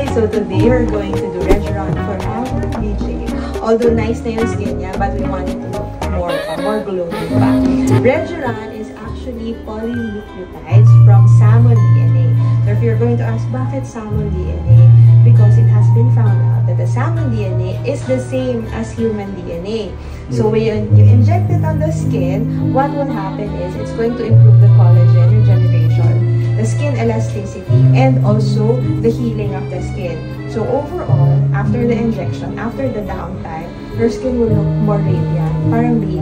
So today we're going to do Regeron for our BJ. Although nice na yung skin niya, but we want it to look more glowing pa. Regeron is actually polynucleotides from salmon DNA. So if you're going to ask, bakit salmon DNA? Because it has been found out that the salmon DNA is the same as human DNA. So when you inject it on the skin, what will happen is it's going to improve the collagen regeneration, the skin elasticity, and also the healing of the skin. So overall, after the injection, after the downtime, your skin will look more radiant, parang baby.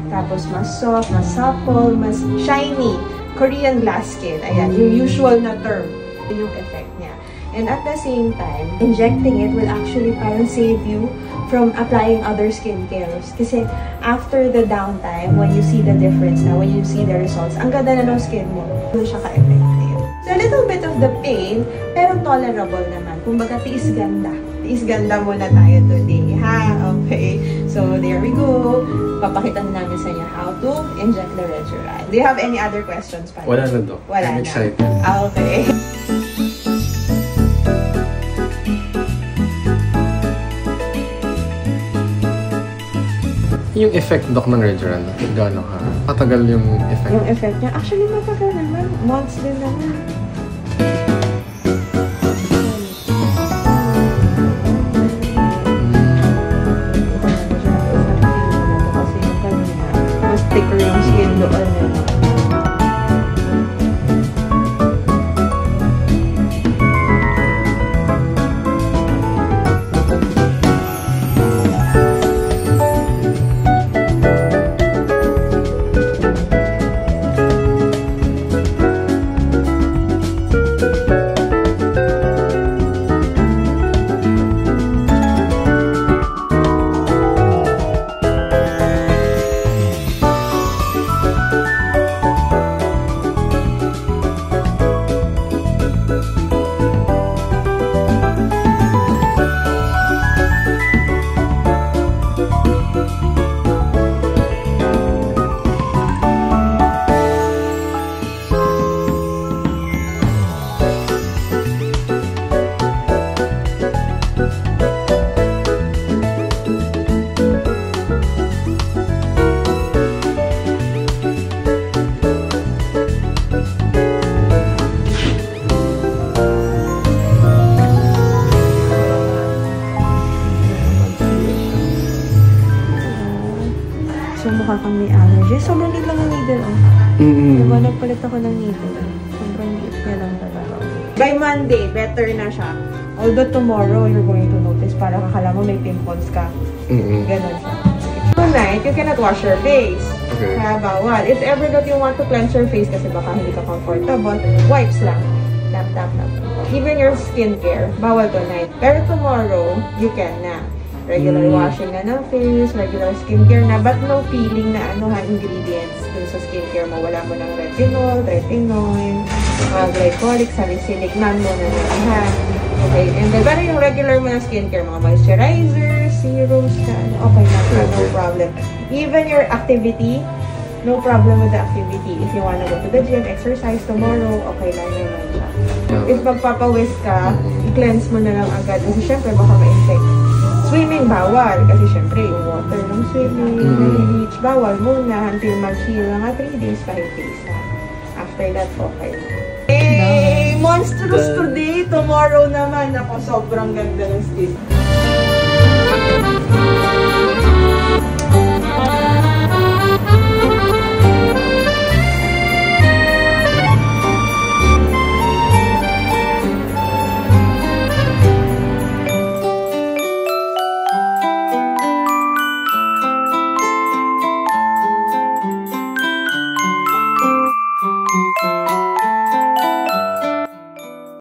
Tapos mas soft, mas supple, mas shiny, Korean glass skin. Ayan, yung usual na term, yung effect niya. And at the same time, injecting it will actually parang save you from applying other skincares. Kasi after the downtime, when you see the difference na, when you see the results, ang ganda na ng skin mo, doon siya ka-effective. So a little bit of the pain, pero tolerable naman. Kumbaga, tiis ganda. Tiis ganda muna tayo today, ha? Okay. So there we go. Papakita na namin sa inyo how to inject the Regeron. Do you have any other questions pa? Wala na, Doc. Wala I'm excited. Okay. Yung effect, Doc, ng Regeron, gaano ka? Matagal yung effect? Yung effect niya, actually matagal naman. Months din naman. Kasi yung kanina, mas thicker yung skin doon. So, mukha kang may allergy. Sobrang liit lang ang needle, oh. Diba, nagpalit ako ng needle. Sobrang liit niya lang talaga. By Monday, better na siya. Although tomorrow, you're going to notice, para kakala mo may pimples ka. Ganon siya. Tonight, you cannot wash your face. Okay. Kaya bawal. If ever that you want to cleanse your face, kasi baka hindi ka comfortable, wipes lang. Tap, tap, tap. Even your skincare, bawal tonight. Pero tomorrow, you can na. Regular washing na ng face, regular skincare na, but no peeling na ingredients dun sa skincare mo. Wala mo ng retinol, retinoid, glycolic, salicylic, none mo na lahat. Okay, and then, pero yung regular mo na skincare, mga moisturizer, serums, okay na, no problem. Even your activity, no problem with the activity. If you wanna go to the gym, exercise tomorrow, okay lang naman siya. If magpapawis ka, i-cleanse mo na lang agad. Kasi syempre, baka ma-infect. Swimming, bawal. Kasi syempre, yung water ng swimming, beach, bawal muna until mag-heal mga 3 days, 5 days. After that, okay. Hey! Monstrous today! Tomorrow naman. Ako, sobrang ganda ng skin.